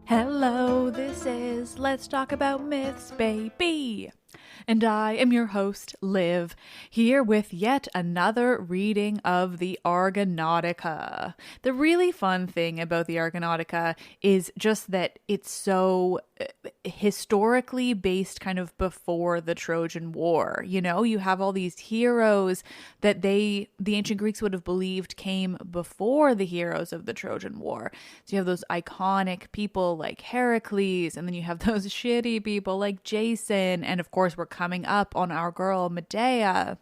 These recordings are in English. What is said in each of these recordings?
Hello, this is Let's Talk About Myths, baby. And I am your host, Liv, here with yet another reading of the Argonautika. The really fun thing about the Argonautika is just that it's so historically based kind of before the Trojan War. You know, you have all these heroes that the ancient Greeks would have believed came before the heroes of the Trojan War. So you have those iconic people like Heracles, and then you have those shitty people like Jason, and of course we're coming up on our girl Medea.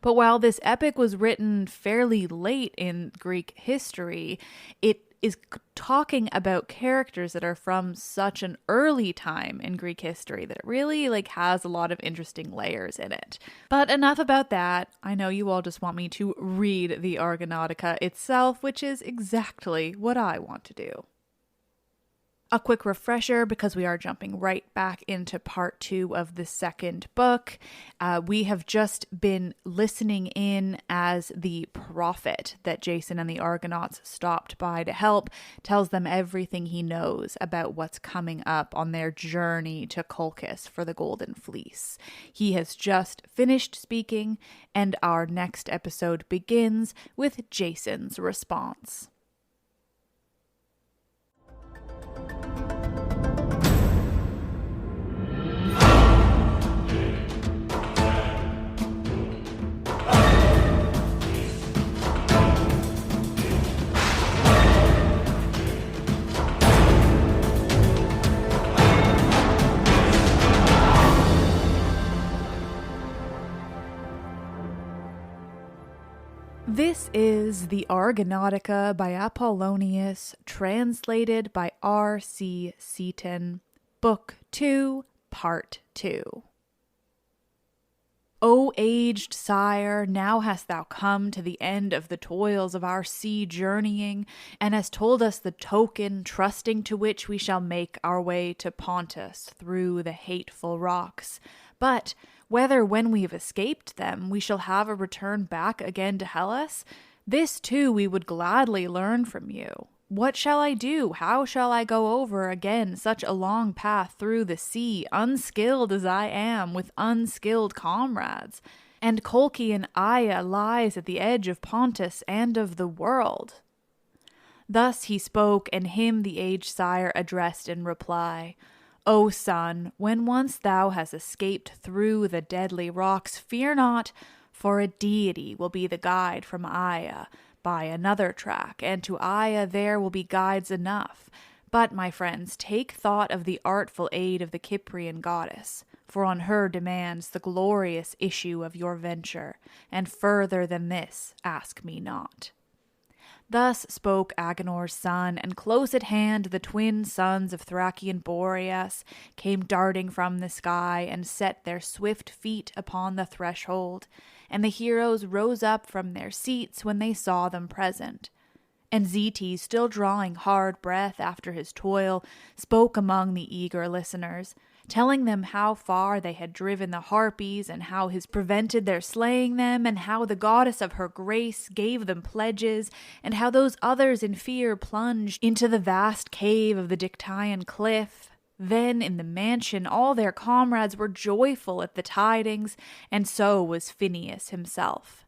But while this epic was written fairly late in Greek history, it is talking about characters that are from such an early time in Greek history that it really has a lot of interesting layers in it. But enough about that. I know you all just want me to read the Argonautika itself, which is exactly what I want to do. A quick refresher, because we are jumping right back into part 2 of the second book. We have just been listening in as the prophet that Jason and the Argonauts stopped by to help tells them everything he knows about what's coming up on their journey to Colchis for the Golden Fleece. He has just finished speaking, and our next episode begins with Jason's response. This is the Argonautika by Apollonios, translated by RC Seaton, Book 2, Part 2. O aged sire, now hast thou come to the end of the toils of our sea journeying, and hast told us the token, trusting to which we shall make our way to Pontus through the hateful rocks. But whether when we have escaped them we shall have a return back again to Hellas, this too we would gladly learn from you. What shall I do? How shall I go over again such a long path through the sea, unskilled as I am, with unskilled comrades? And Colchian Aia lies at the edge of Pontus and of the world. Thus he spoke, and him the aged sire addressed in reply. O son, when once thou hast escaped through the deadly rocks, fear not, for a deity will be the guide from Aia by another track, and to Aia there will be guides enough. But, my friends, take thought of the artful aid of the Cyprian goddess, for on her demands the glorious issue of your venture, and further than this ask me not. Thus spoke Agenor's son, and close at hand the twin sons of Thracian Boreas came darting from the sky and set their swift feet upon the threshold, and the heroes rose up from their seats when they saw them present. And Zetes, still drawing hard breath after his toil, spoke among the eager listeners, telling them how far they had driven the Harpies, and how his prevented their slaying them, and how the goddess of her grace gave them pledges, and how those others in fear plunged into the vast cave of the Dictaean cliff. Then in the mansion all their comrades were joyful at the tidings, and so was Phineus himself.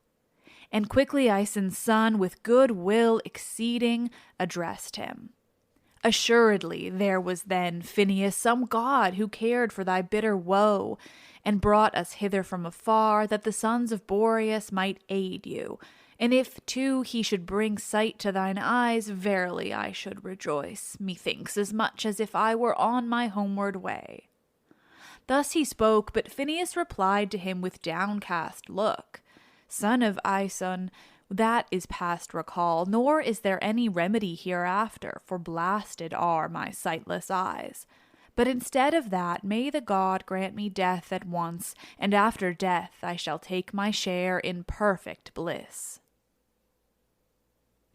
And quickly Aeson's son, with good will exceeding, addressed him. Assuredly there was then, Phineus, some god who cared for thy bitter woe, and brought us hither from afar, that the sons of Boreas might aid you. And if, too, he should bring sight to thine eyes, verily I should rejoice, methinks, as much as if I were on my homeward way. Thus he spoke, but Phineus replied to him with downcast look, Son of Aeson, that is past recall, nor is there any remedy hereafter, for blasted are my sightless eyes. But instead of that, may the god grant me death at once, and after death I shall take my share in perfect bliss."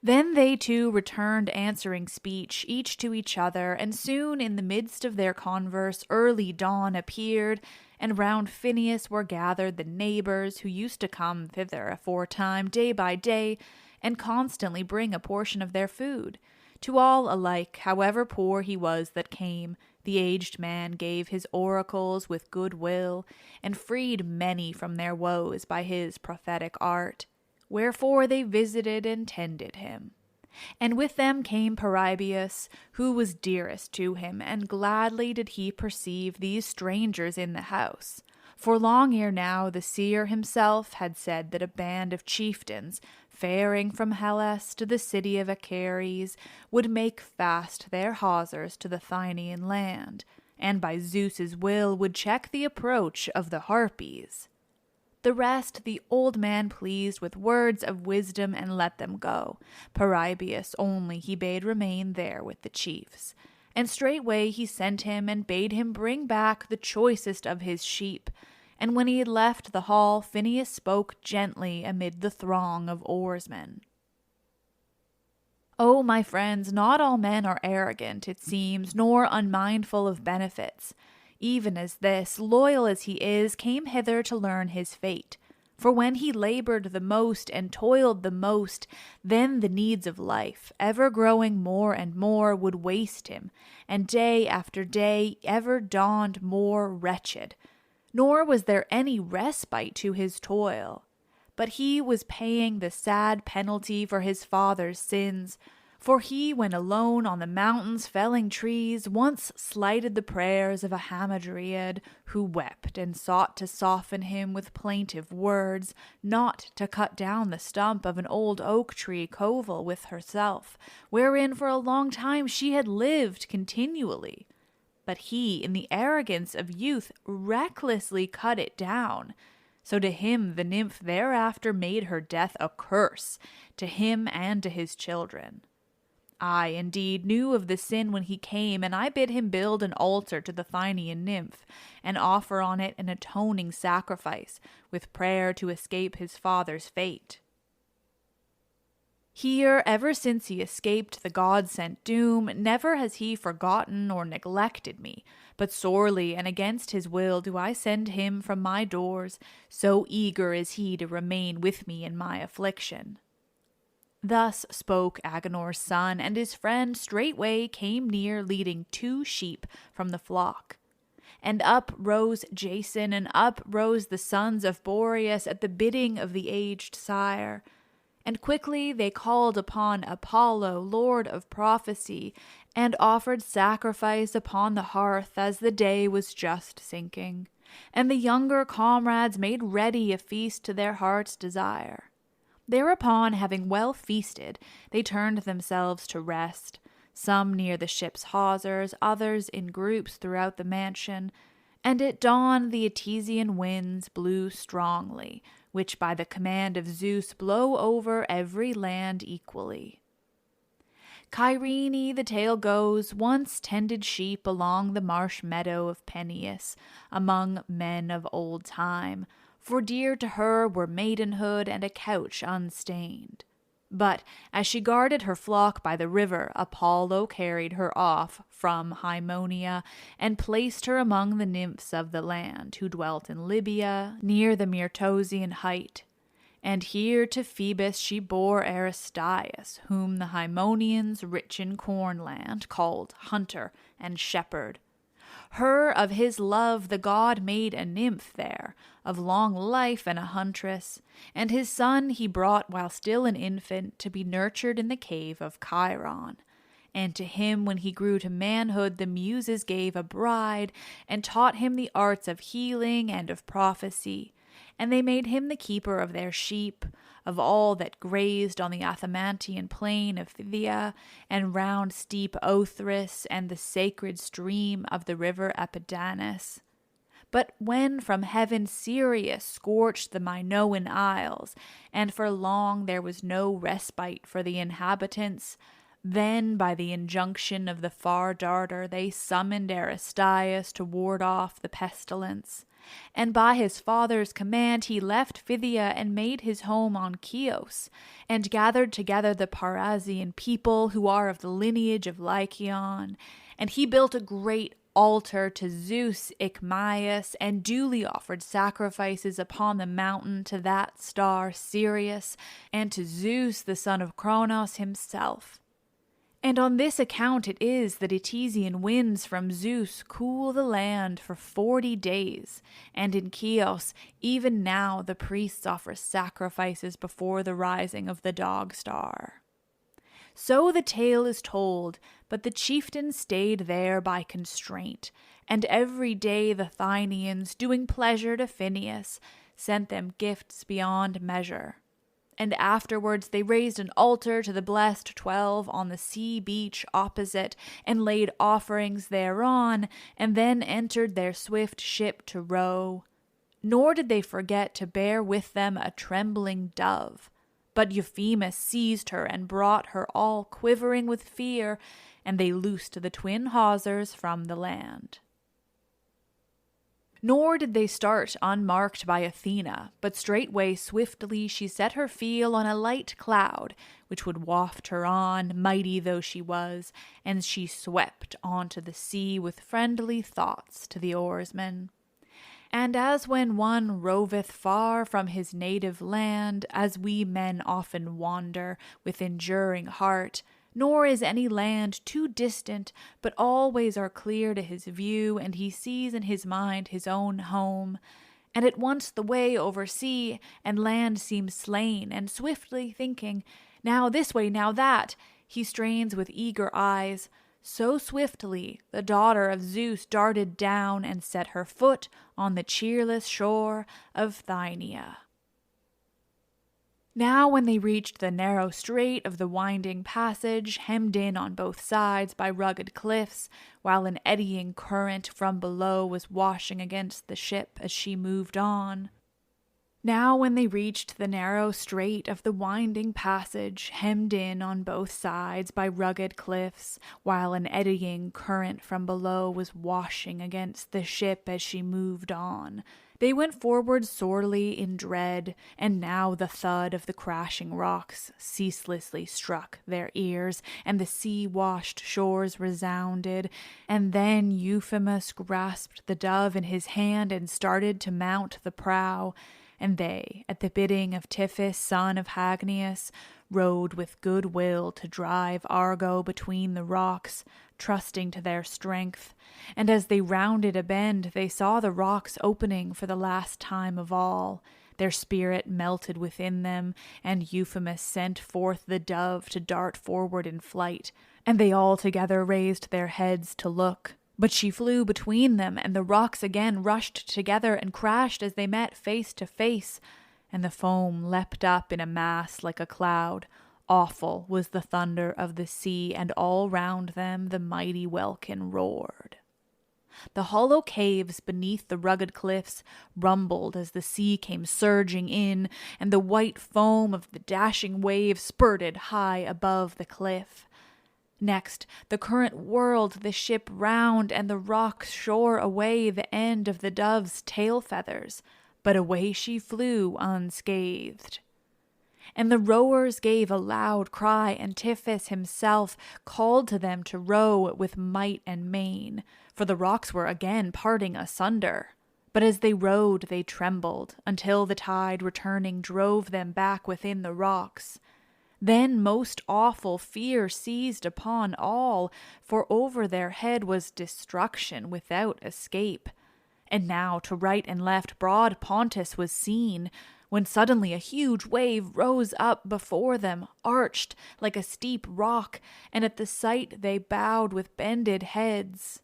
Then they two returned answering speech, each to each other, and soon in the midst of their converse early dawn appeared, and round Phineus were gathered the neighbors who used to come thither aforetime day by day, and constantly bring a portion of their food. To all alike, however poor he was that came, the aged man gave his oracles with good will, and freed many from their woes by his prophetic art. Wherefore they visited and tended him. And with them came Peribius, who was dearest to him, and gladly did he perceive these strangers in the house. For long ere now the seer himself had said that a band of chieftains, faring from Hellas to the city of Achares, would make fast their hawsers to the Thynian land, and by Zeus's will would check the approach of the Harpies. The rest the old man pleased with words of wisdom and let them go. Peribius only he bade remain there with the chiefs. And straightway he sent him and bade him bring back the choicest of his sheep. And when he had left the hall, Phineus spoke gently amid the throng of oarsmen. "O my friends, not all men are arrogant, it seems, nor unmindful of benefits. Even as this, loyal as he is, came hither to learn his fate. For when he labored the most and toiled the most, then the needs of life, ever growing more and more, would waste him, and day after day ever dawned more wretched. Nor was there any respite to his toil. But he was paying the sad penalty for his father's sins. For he, when alone on the mountains felling trees, once slighted the prayers of a hamadryad, who wept and sought to soften him with plaintive words, not to cut down the stump of an old oak tree coval with herself, wherein for a long time she had lived continually. But he, in the arrogance of youth, recklessly cut it down. So to him the nymph thereafter made her death a curse, to him and to his children. I, indeed, knew of the sin when he came, and I bid him build an altar to the Thynian nymph, and offer on it an atoning sacrifice, with prayer to escape his father's fate. Here, ever since he escaped the God-sent doom, never has he forgotten or neglected me, but sorely and against his will do I send him from my doors, so eager is he to remain with me in my affliction." Thus spoke Agenor's son, and his friend straightway came near, leading 2 sheep from the flock. And up rose Jason, and up rose the sons of Boreas at the bidding of the aged sire. And quickly they called upon Apollo, lord of prophecy, and offered sacrifice upon the hearth as the day was just sinking. And the younger comrades made ready a feast to their heart's desire. Thereupon, having well feasted, they turned themselves to rest, some near the ship's hawsers, others in groups throughout the mansion. And at dawn the Etesian winds blew strongly, which by the command of Zeus blow over every land equally. Kyrene, the tale goes, once tended sheep along the marsh meadow of Peneus, among men of old time, for dear to her were maidenhood and a couch unstained. But as she guarded her flock by the river, Apollo carried her off from Haemonia and placed her among the nymphs of the land, who dwelt in Libya, near the Myrtosian height. And here to Phoebus she bore Aristaeus, whom the Haemonians, rich in cornland, called hunter and shepherd. Her of his love the god made a nymph there, of long life and a huntress, and his son he brought while still an infant to be nurtured in the cave of Chiron. And to him when he grew to manhood the Muses gave a bride, and taught him the arts of healing and of prophecy, and they made him the keeper of their sheep, of all that grazed on the Athamantian plain of Phthia, and round steep Othrys, and the sacred stream of the river Apidanus. But when from heaven Sirius scorched the Minoan isles, and for long there was no respite for the inhabitants, Then, by the injunction of the far darter, they summoned Aristeus to ward off the pestilence. And by his father's command he left Phthia and made his home on Chios, and gathered together the Parrhasian people who are of the lineage of Lycaon. And he built a great altar to Zeus Ichmaeus, and duly offered sacrifices upon the mountain to that star Sirius, and to Zeus the son of Cronos himself. And on this account it is that Etesian winds from Zeus cool the land for 40 days, and in Chios even now the priests offer sacrifices before the rising of the dog star. So the tale is told, but the chieftain stayed there by constraint, and every day the Thynians, doing pleasure to Phineus, sent them gifts beyond measure. And afterwards they raised an altar to the blessed 12 on the sea beach opposite, and laid offerings thereon, and then entered their swift ship to row. Nor did they forget to bear with them a trembling dove. But Euphemus seized her and brought her all quivering with fear, and they loosed the twin hawsers from the land. Nor did they start unmarked by Athena, but straightway swiftly she set her keel on a light cloud, which would waft her on, mighty though she was, and she swept onto the sea with friendly thoughts to the oarsmen. And as when one roveth far from his native land, as we men often wander with enduring heart, nor is any land too distant, but always are clear to his view, and he sees in his mind his own home. And at once the way over sea and land seems slain, and swiftly thinking, now this way, now that, he strains with eager eyes. So swiftly the daughter of Zeus darted down and set her foot on the cheerless shore of Thynia. Now when they reached the narrow strait of the winding passage, hemmed in on both sides by rugged cliffs, while an eddying current from below was washing against the ship as she moved on. Now when they reached the narrow strait of the winding passage, hemmed in on both sides by rugged cliffs, while an eddying current from below was washing against the ship as she moved on, they went forward sorely in dread, and now the thud of the crashing rocks ceaselessly struck their ears, and the sea-washed shores resounded. And then Euphemus grasped the dove in his hand and started to mount the prow. And they, at the bidding of Tiphys, son of Hagnias, rowed with good will to drive Argo between the rocks, trusting to their strength. And as they rounded a bend, they saw the rocks opening for the last time of all. Their spirit melted within them, and Euphemus sent forth the dove to dart forward in flight, and they all together raised their heads to look. But she flew between them, and the rocks again rushed together and crashed as they met face to face, and the foam leapt up in a mass like a cloud. Awful was the thunder of the sea, and all round them the mighty welkin roared. The hollow caves beneath the rugged cliffs rumbled as the sea came surging in, and the white foam of the dashing waves spurted high above the cliff. Next, the current whirled the ship round, and the rocks shore away the end of the dove's tail feathers, but away she flew unscathed. And the rowers gave a loud cry, and Tiphys himself called to them to row with might and main, for the rocks were again parting asunder. But as they rowed they trembled, until the tide returning drove them back within the rocks. Then most awful fear seized upon all, for over their head was destruction without escape. And now to right and left broad Pontus was seen, when suddenly a huge wave rose up before them, arched like a steep rock, and at the sight they bowed with bended heads.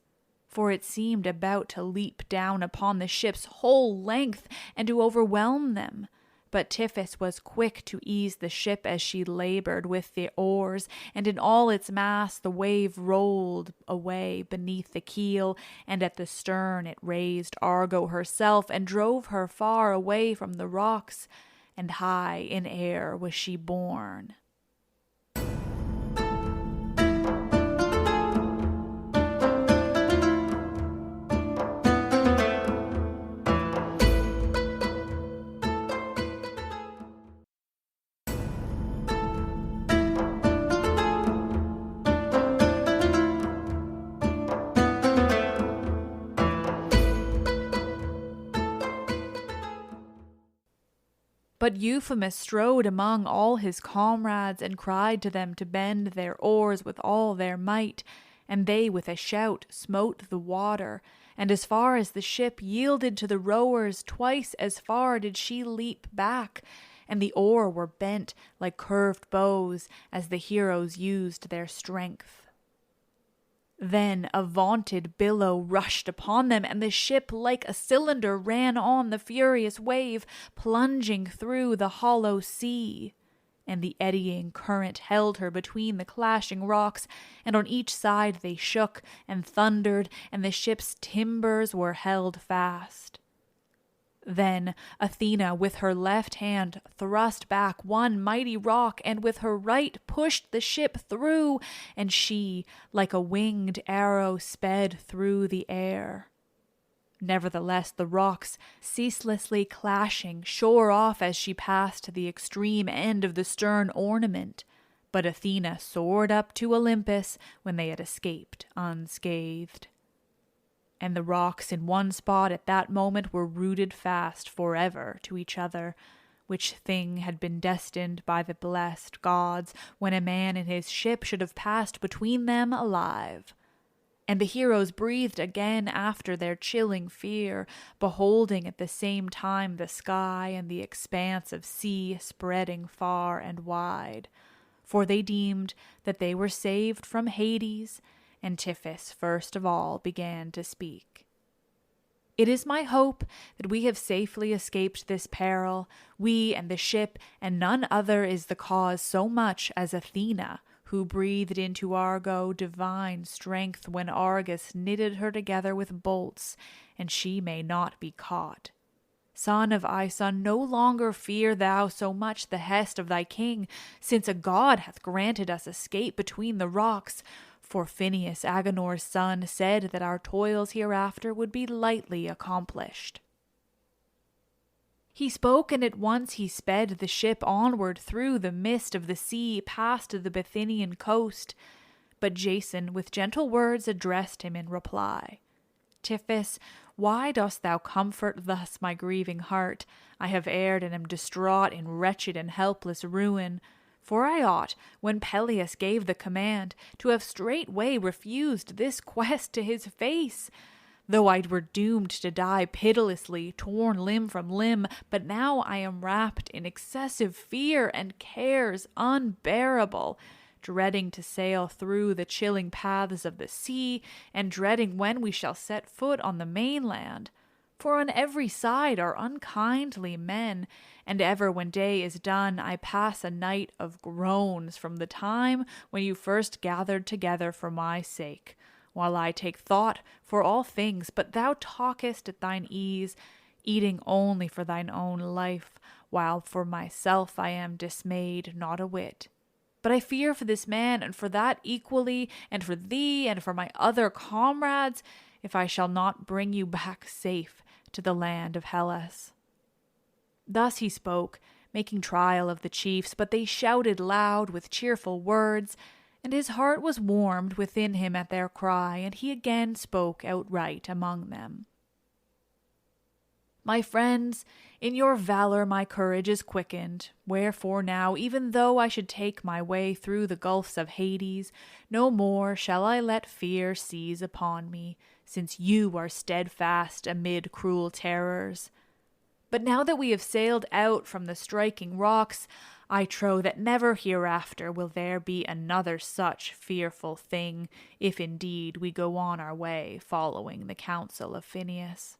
For it seemed about to leap down upon the ship's whole length, and to overwhelm them. But Tiphys was quick to ease the ship as she labored with the oars, and in all its mass the wave rolled away beneath the keel, and at the stern it raised Argo herself and drove her far away from the rocks, and high in air was she borne. But Euphemus strode among all his comrades and cried to them to bend their oars with all their might, and they with a shout smote the water, and as far as the ship yielded to the rowers, twice as far did she leap back, and the oar were bent like curved bows as the heroes used their strength. Then a vaunted billow rushed upon them, and the ship like a cylinder ran on the furious wave, plunging through the hollow sea. And the eddying current held her between the clashing rocks, and on each side they shook and thundered, and the ship's timbers were held fast. Then Athena with her left hand thrust back one mighty rock, and with her right pushed the ship through, and she, like a winged arrow, sped through the air. Nevertheless, the rocks, ceaselessly clashing, shore off as she passed the extreme end of the stern ornament, but Athena soared up to Olympus when they had escaped unscathed. And the rocks in one spot at that moment were rooted fast forever to each other, which thing had been destined by the blessed gods when a man in his ship should have passed between them alive. And the heroes breathed again after their chilling fear, beholding at the same time the sky and the expanse of sea spreading far and wide, for they deemed that they were saved from Hades, and Tiphys first of all began to speak. It is my hope that we have safely escaped this peril, we and the ship, and none other is the cause so much as Athena, who breathed into Argo divine strength when Argus knitted her together with bolts, and she may not be caught. Son of Aeson, no longer fear thou so much the hest of thy king, since a god hath granted us escape between the rocks. For Phineus, Agenor's son, said that our toils hereafter would be lightly accomplished. He spoke, and at once he sped the ship onward through the mist of the sea past the Bithynian coast. But Jason with gentle words addressed him in reply. Tiphys, why dost thou comfort thus my grieving heart? I have erred and am distraught in wretched and helpless ruin. For I ought, when Peleus gave the command, to have straightway refused this quest to his face, though I were doomed to die pitilessly, torn limb from limb. But now I am wrapped in excessive fear and cares unbearable, dreading to sail through the chilling paths of the sea, and dreading when we shall set foot on the mainland. For on every side are unkindly men, and ever when day is done I pass a night of groans from the time when you first gathered together for my sake, while I take thought for all things, but thou talkest at thine ease, eating only for thine own life, while for myself I am dismayed not a whit. But I fear for this man, and for that equally, and for thee, and for my other comrades, if I shall not bring you back safe to the land of Hellas. Thus he spoke, making trial of the chiefs, but they shouted loud with cheerful words, and his heart was warmed within him at their cry, and he again spoke outright among them. My friends, in your valor my courage is quickened, wherefore now, even though I should take my way through the gulfs of Hades, no more shall I let fear seize upon me, since you are steadfast amid cruel terrors. But now that we have sailed out from the striking rocks, I trow that never hereafter will there be another such fearful thing, if indeed we go on our way following the counsel of Phineus.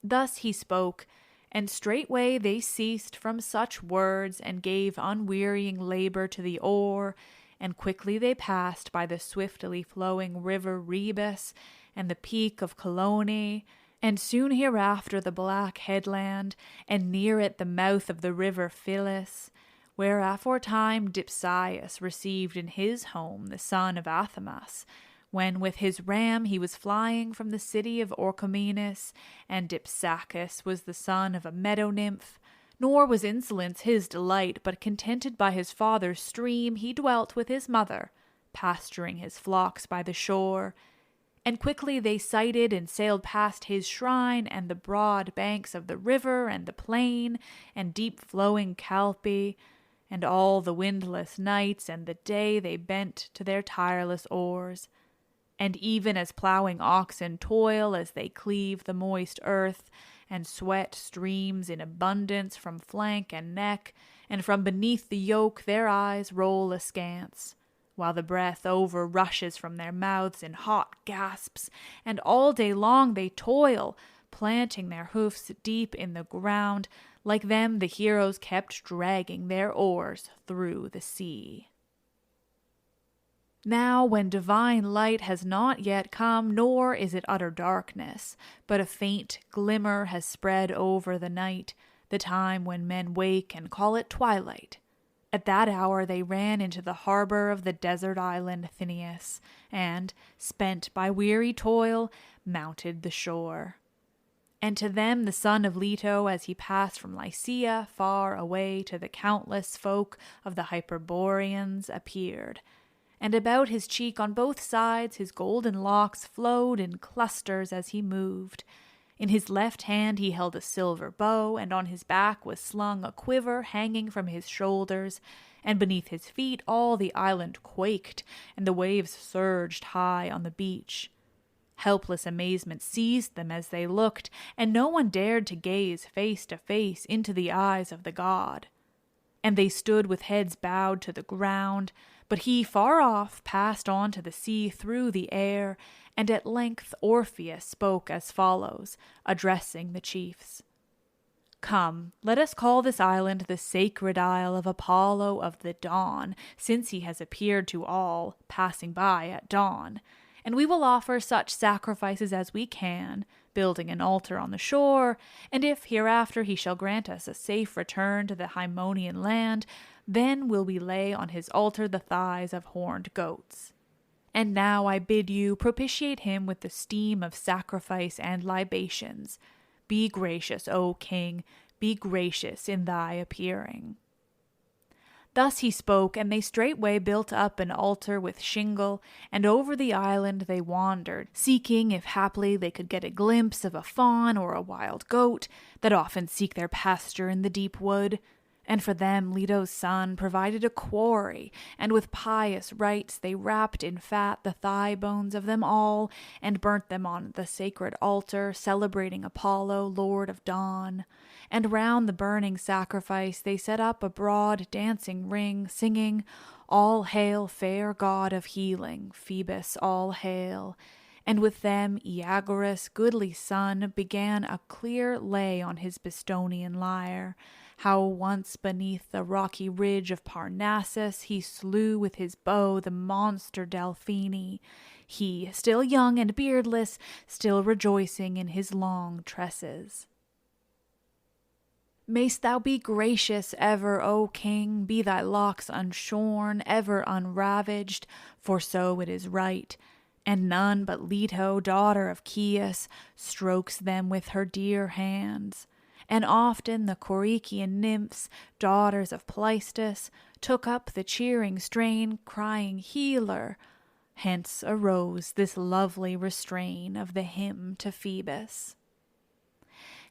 Thus he spoke, and straightway they ceased from such words, and gave unwearying labor to the oar, and quickly they passed by the swiftly flowing river Rebus, and the peak of Colone, and soon hereafter the black headland, and near it the mouth of the river Phyllis, where aforetime Dipsaeus received in his home the son of Athamas, when with his ram he was flying from the city of Orchomenus, and Dipsacus was the son of a meadow nymph. Nor was insolence his delight, but contented by his father's stream he dwelt with his mother, pasturing his flocks by the shore. And quickly they sighted and sailed past his shrine, and the broad banks of the river, and the plain, and deep-flowing Calpe, and all the windless nights and the day they bent to their tireless oars. And even as ploughing oxen toil as they cleave the moist earth, and sweat streams in abundance from flank and neck, and from beneath the yoke their eyes roll askance, while the breath over rushes from their mouths in hot gasps, and all day long they toil, planting their hoofs deep in the ground, like them the heroes kept dragging their oars through the sea. Now, when divine light has not yet come, nor is it utter darkness, but a faint glimmer has spread over the night, the time when men wake and call it twilight. At that hour they ran into the harbor of the desert island Thynias, and, spent by weary toil, mounted the shore. And to them the son of Leto, as he passed from Lycia far away to the countless folk of the Hyperboreans, appeared. And about his cheek on both sides his golden locks flowed in clusters as he moved. In his left hand he held a silver bow, and on his back was slung a quiver hanging from his shoulders, and beneath his feet all the island quaked, and the waves surged high on the beach. Helpless amazement seized them as they looked, and no one dared to gaze face to face into the eyes of the god. And they stood with heads bowed to the ground, but he far off passed on to the sea through the air, and at length Orpheus spoke as follows, addressing the chiefs. Come, let us call this island the sacred isle of Apollo of the dawn, since he has appeared to all, passing by at dawn. And we will offer such sacrifices as we can, building an altar on the shore, and if hereafter he shall grant us a safe return to the Haemonian land, then will we lay on his altar the thighs of horned goats. And now I bid you propitiate him with the steam of sacrifice and libations. Be gracious, O king, be gracious in thy appearing. Thus he spoke, and they straightway built up an altar with shingle, and over the island they wandered, seeking if haply they could get a glimpse of a fawn or a wild goat, that often seek their pasture in the deep wood. And for them Leto's son provided a quarry, and with pious rites they wrapped in fat the thigh bones of them all, and burnt them on the sacred altar, celebrating Apollo, Lord of Dawn. And round the burning sacrifice they set up a broad dancing ring, singing, All hail, fair god of healing, Phoebus, all hail. And with them Iagoras, goodly son, began a clear lay on his Bistonian lyre, how once beneath the rocky ridge of Parnassus he slew with his bow the monster Delphine, he, still young and beardless, still rejoicing in his long tresses. Mayst thou be gracious ever, O king, be thy locks unshorn, ever unravaged, for so it is right, and none but Leto, daughter of Chios, strokes them with her dear hands. And often the Corycian nymphs, daughters of Pleistus, took up the cheering strain, crying, Healer. Hence arose this lovely restrain of the hymn to Phoebus.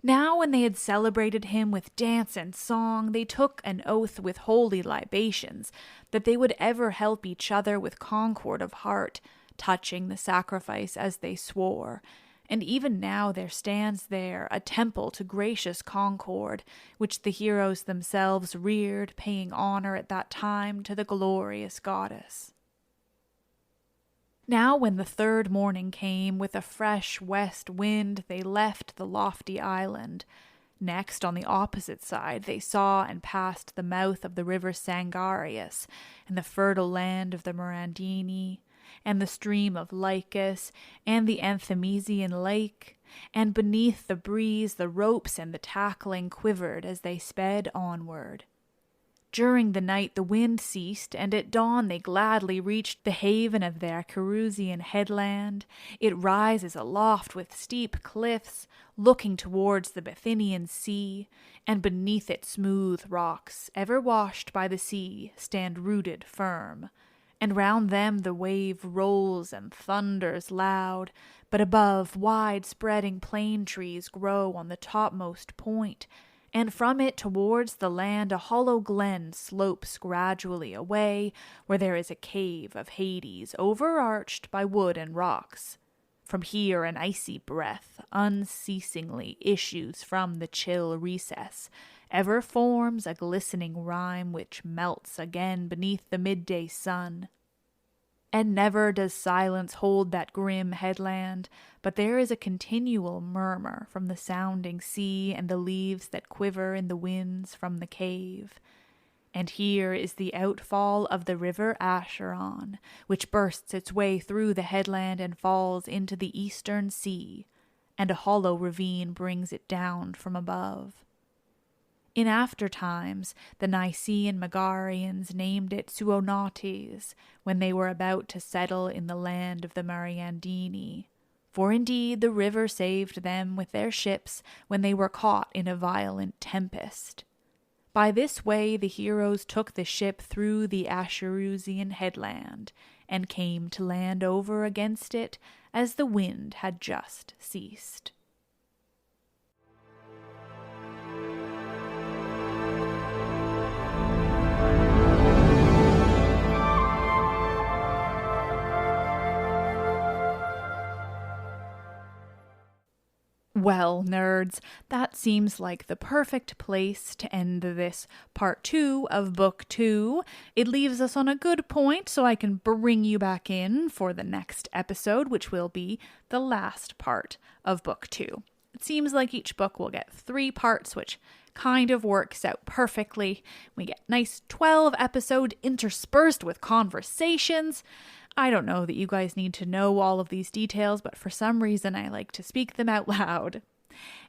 Now when they had celebrated him with dance and song, they took an oath with holy libations, that they would ever help each other with concord of heart, touching the sacrifice as they swore. And even now there stands there a temple to gracious concord, which the heroes themselves reared, paying honor at that time to the glorious goddess. Now when the third morning came, with a fresh west wind they left the lofty island. Next, on the opposite side, they saw and passed the mouth of the river Sangarius, and the fertile land of the Mirandini, and the stream of Lycus, and the Anthemesian lake, and beneath the breeze the ropes and the tackling quivered as they sped onward. During the night the wind ceased, and at dawn they gladly reached the haven of their Carusian headland. It rises aloft with steep cliffs, looking towards the Bithynian sea, and beneath it smooth rocks, ever washed by the sea, stand rooted firm. And round them the wave rolls and thunders loud, but above wide-spreading plane trees grow on the topmost point, and from it towards the land a hollow glen slopes gradually away, where there is a cave of Hades overarched by wood and rocks. From here an icy breath unceasingly issues from the chill recess, ever forms a glistening rime which melts again beneath the midday sun. And never does silence hold that grim headland, but there is a continual murmur from the sounding sea and the leaves that quiver in the winds from the cave. And here is the outfall of the river Acheron, which bursts its way through the headland and falls into the eastern sea, and a hollow ravine brings it down from above. In after times, the Nicaean Megarians named it Suonotes, when they were about to settle in the land of the Mariandini. For indeed the river saved them with their ships when they were caught in a violent tempest. By this way the heroes took the ship through the Acherusian headland, and came to land over against it as the wind had just ceased. Well, nerds, that seems like the perfect place to end this part 2 of book 2. It leaves us on a good point, so I can bring you back in for the next episode, which will be the last part of book 2. It seems like each book will get 3 parts, which kind of works out perfectly. We get nice 12 episodes interspersed with conversations. I don't know that you guys need to know all of these details, but for some reason I like to speak them out loud.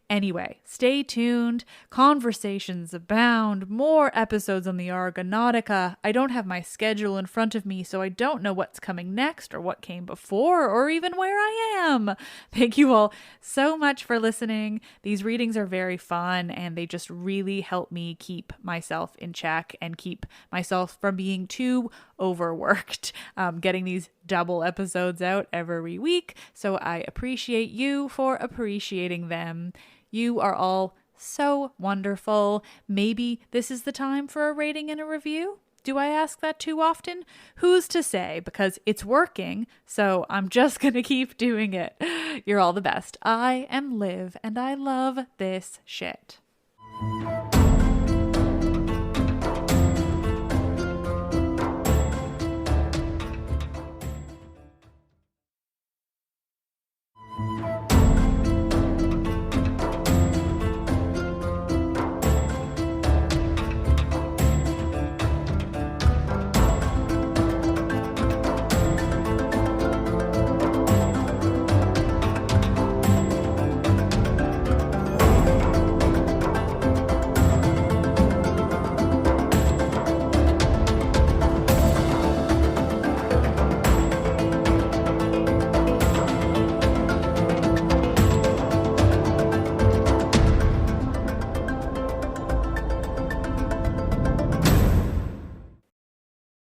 Anyway, stay tuned. Conversations abound. More episodes on the Argonautika. I don't have my schedule in front of me, so I don't know what's coming next or what came before or even where I am. Thank you all so much for listening. These readings are very fun and they just really help me keep myself in check and keep myself from being too overworked, getting these double episodes out every week. So I appreciate you for appreciating them. You are all so wonderful. Maybe this is the time for a rating and a review? Do I ask that too often? Who's to say? Because it's working, so I'm just going to keep doing it. You're all the best. I am Liv, and I love this shit.